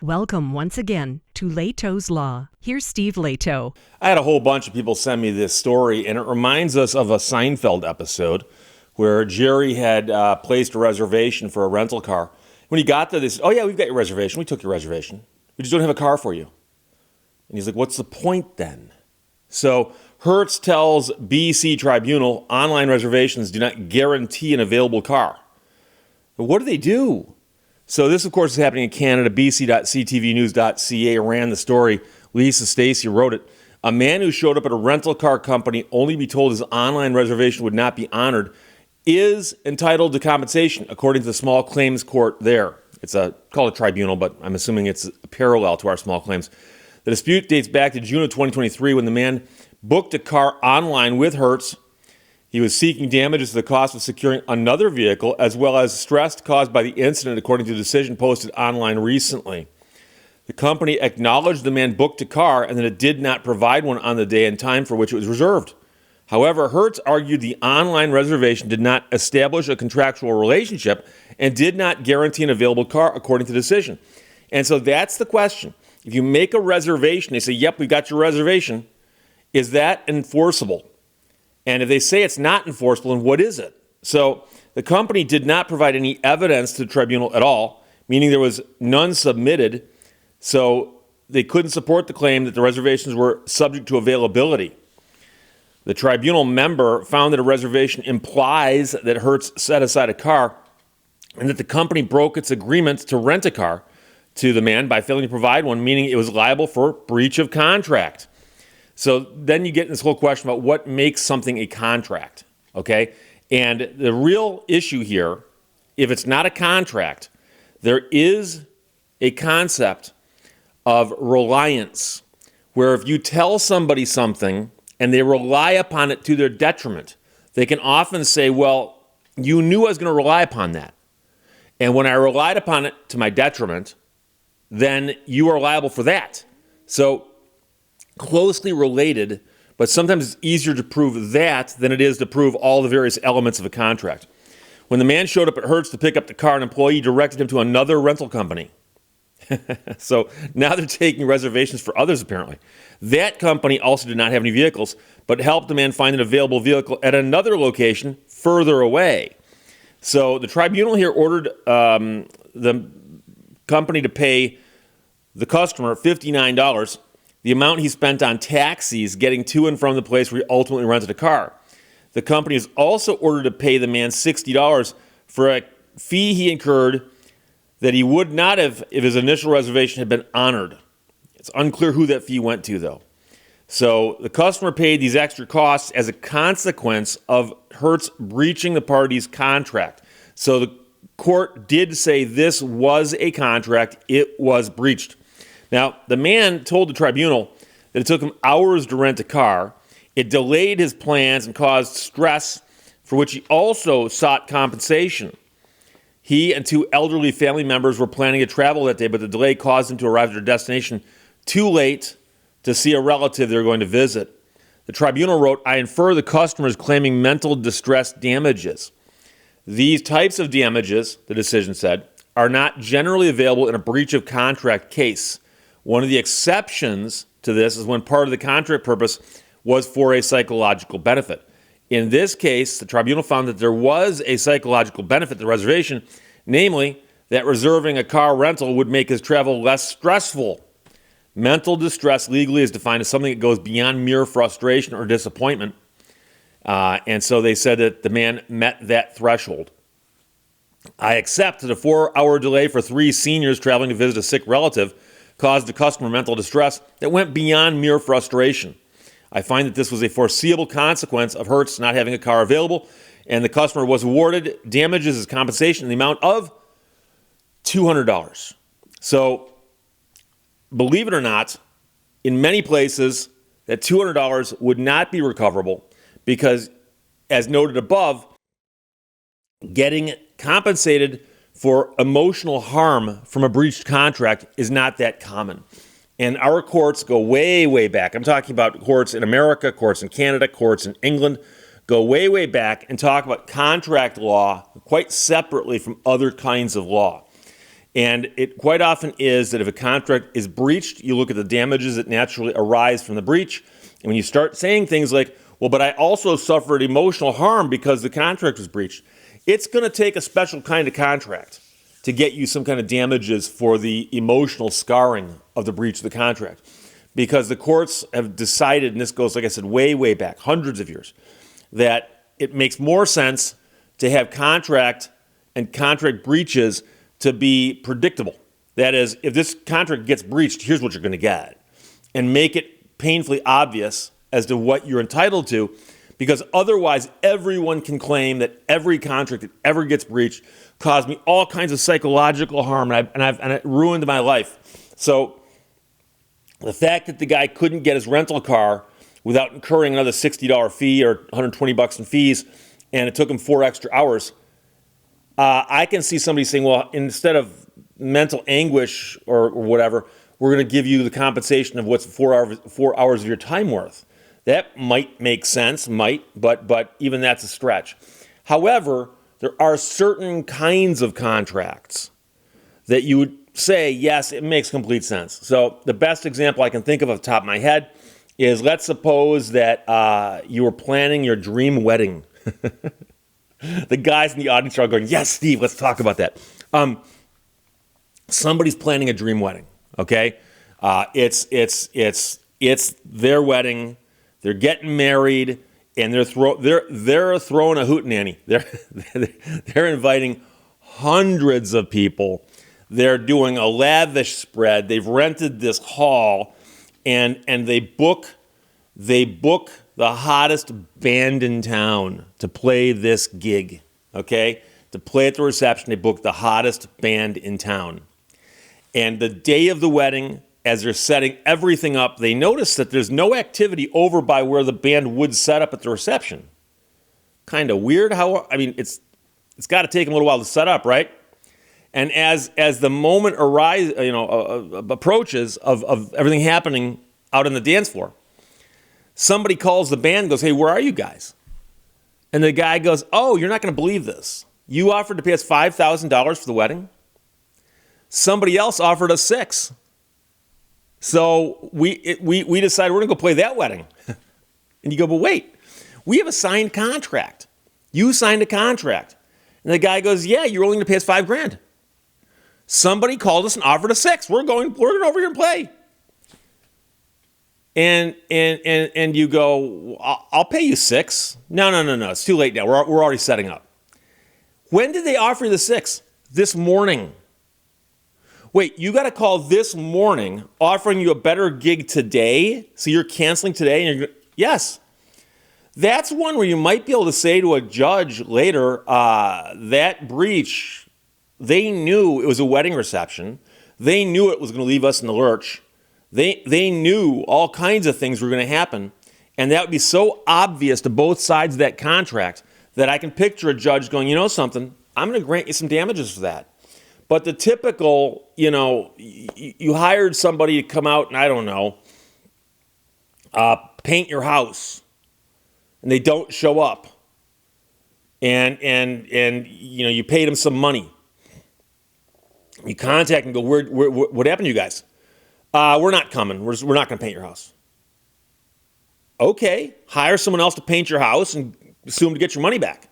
Welcome once again to Lehto's Law. Here's Steve Lehto. I had a whole bunch of people send me this story, and it reminds us of a Seinfeld episode where Jerry had placed a reservation for a rental car. When he got there, they said, "Oh yeah, we've got your reservation. We took your reservation. We just don't have a car for you." And he's like, "What's the point then?" So Hertz tells BC Tribunal online reservations do not guarantee an available car. But what do they do? So this, of course, is happening in Canada. BC.ctvnews.ca ran the story. Lisa Stacy wrote it. A man who showed up at a rental car company only to be told his online reservation would not be honored is entitled to compensation, according to the small claims court there. It's called a tribunal, but I'm assuming it's parallel to our small claims. The dispute dates back to June of 2023 when the man booked a car online with Hertz. He was seeking damages to the cost of securing another vehicle, as well as stress caused by the incident, according to the decision posted online recently. The company acknowledged the man booked a car and that it did not provide one on the day and time for which it was reserved. However, Hertz argued the online reservation did not establish a contractual relationship and did not guarantee an available car, according to the decision. And so that's the question. If you make a reservation, they say, "Yep, we got your reservation." Is that enforceable? And if they say it's not enforceable, then what is it? So the company did not provide any evidence to the tribunal at all, meaning there was none submitted. So they couldn't support the claim that the reservations were subject to availability. The tribunal member found that a reservation implies that Hertz set aside a car and that the company broke its agreement to rent a car to the man by failing to provide one, meaning it was liable for breach of contract. So then you get in this whole question about what makes something a contract, okay? And the real issue here, if it's not a contract, there is a concept of reliance, where if you tell somebody something and they rely upon it to their detriment, they can often say, "Well, you knew I was going to rely upon that. And when I relied upon it to my detriment, then you are liable for that." So closely related, but sometimes it's easier to prove that than it is to prove all the various elements of a contract. When the man showed up at Hertz to pick up the car, an employee directed him to another rental company. So now they're taking reservations for others, apparently. That company also did not have any vehicles, but helped the man find an available vehicle at another location further away. So the tribunal here ordered the company to pay the customer $59, the amount he spent on taxis getting to and from the place where he ultimately rented a car. The company is also ordered to pay the man $60 for a fee he incurred that he would not have if his initial reservation had been honored. It's unclear who that fee went to, though. So the customer paid these extra costs as a consequence of Hertz breaching the party's contract. So the court did say this was a contract. It was breached. Now, the man told the tribunal that it took him hours to rent a car. It delayed his plans and caused stress, for which he also sought compensation. He and two elderly family members were planning to travel that day, but the delay caused them to arrive at their destination too late to see a relative they were going to visit. The tribunal wrote, "I infer the customer is claiming mental distress damages. These types of damages," the decision said, "are not generally available in a breach of contract case. One of the exceptions to this is when part of the contract purpose was for a psychological benefit. In this case, the tribunal found that there was a psychological benefit to the reservation, namely that reserving a car rental would make his travel less stressful. Mental distress legally is defined as something that goes beyond mere frustration or disappointment. And so they said that the man met that threshold. I accept that a 4-hour delay for 3 seniors traveling to visit a sick relative caused the customer mental distress that went beyond mere frustration. I find that this was a foreseeable consequence of Hertz not having a car available, and the customer was awarded damages as compensation in the amount of $200. So, believe it or not, in many places, that $200 would not be recoverable because, as noted above, getting compensated for emotional harm from a breached contract is not that common. And our courts go way, way back. I'm talking about courts in America, courts in Canada, courts in England, go way, way back and talk about contract law quite separately from other kinds of law. And it quite often is that if a contract is breached, you look at the damages that naturally arise from the breach. And when you start saying things like, well, but I also suffered emotional harm because the contract was breached, it's going to take a special kind of contract to get you some kind of damages for the emotional scarring of the breach of the contract. Because the courts have decided, and this goes, like I said, way, way back, hundreds of years, that it makes more sense to have contract and contract breaches to be predictable. That is, if this contract gets breached, here's what you're going to get. And make it painfully obvious as to what you're entitled to, because otherwise everyone can claim that every contract that ever gets breached caused me all kinds of psychological harm, and it ruined my life. So the fact that the guy couldn't get his rental car without incurring another $60 fee or $120 in fees, and it took him 4 extra hours, I can see somebody saying, well, instead of mental anguish or whatever, we're going to give you the compensation of what's 4 hours of your time worth. That might make sense, but even that's a stretch. However, there are certain kinds of contracts that you would say, yes, it makes complete sense. So the best example I can think of off the top of my head is, let's suppose that you were planning your dream wedding. The guys in the audience are going, yes, Steve, let's talk about that. Somebody's planning a dream wedding, okay? It's their wedding. They're getting married, and they're throwing a hootenanny. They're inviting hundreds of people. They're doing a lavish spread. They've rented this hall, and they book the hottest band in town to play this gig, okay? To play at the reception, they book the hottest band in town. And the day of the wedding, as they're setting everything up, they notice that there's no activity over by where the band would set up at the reception. Kind of weird it's got to take them a little while to set up, right? And as the moment approaches of everything happening out on the dance floor, somebody calls the band and goes, hey, where are you guys? And the guy goes, oh, you're not going to believe this. You offered to pay us $5,000 for the wedding. Somebody else offered us $6,000. So we decided we're going to go play that wedding. And you go, but wait, we have a signed contract. You signed a contract. And the guy goes, yeah, you're only going to pay us $5,000. Somebody called us and offered us $6,000. We're going over here and play. And you go, I'll pay you $6,000. No. It's too late now. We're already setting up. When did they offer you the $6,000? This morning. Wait, you got to call this morning offering you a better gig today? So you're canceling today? And yes. That's one where you might be able to say to a judge later, that breach, they knew it was a wedding reception. They knew it was going to leave us in the lurch. They knew all kinds of things were going to happen. And that would be so obvious to both sides of that contract that I can picture a judge going, you know something, I'm going to grant you some damages for that. But the typical, you hired somebody to come out and, I don't know, paint your house, and they don't show up. And you paid them some money. You contact and go, what happened to you guys? We're not coming. We're not going to paint your house. Okay, hire someone else to paint your house and assume to get your money back.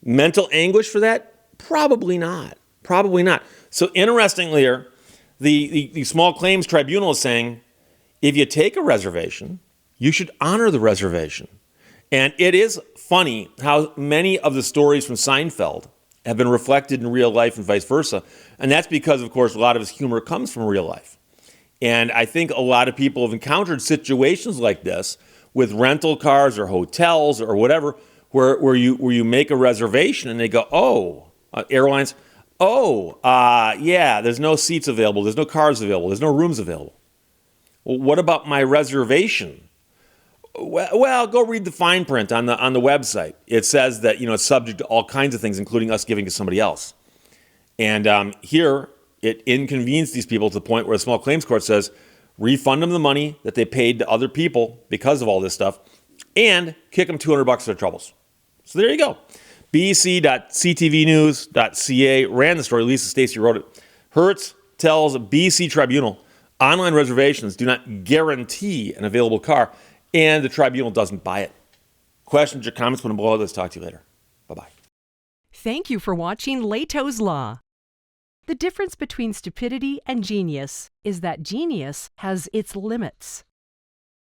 Mental anguish for that? Probably not. So interestingly here, the small claims tribunal is saying, if you take a reservation, you should honor the reservation. And it is funny how many of the stories from Seinfeld have been reflected in real life and vice versa. And that's because, of course, a lot of his humor comes from real life. And I think a lot of people have encountered situations like this with rental cars or hotels or whatever, where you make a reservation and they go, airlines, there's no seats available, there's no cars available, there's no rooms available. Well, what about my reservation? Well, go read the fine print on the website. It says that it's subject to all kinds of things, including us giving to somebody else. And here it inconvenienced these people to the point where the small claims court says, refund them the money that they paid to other people because of all this stuff, and kick them $200 for their troubles. So there you go. bec.ctvnews.ca ran the story. Lisa Stacy wrote it. Hertz tells BC Tribunal online reservations do not guarantee an available car, and the tribunal doesn't buy it. Questions or comments? Put them below. Let's talk to you later. Bye-bye. Thank you for watching Lehto's Law. The difference between stupidity and genius is that genius has its limits.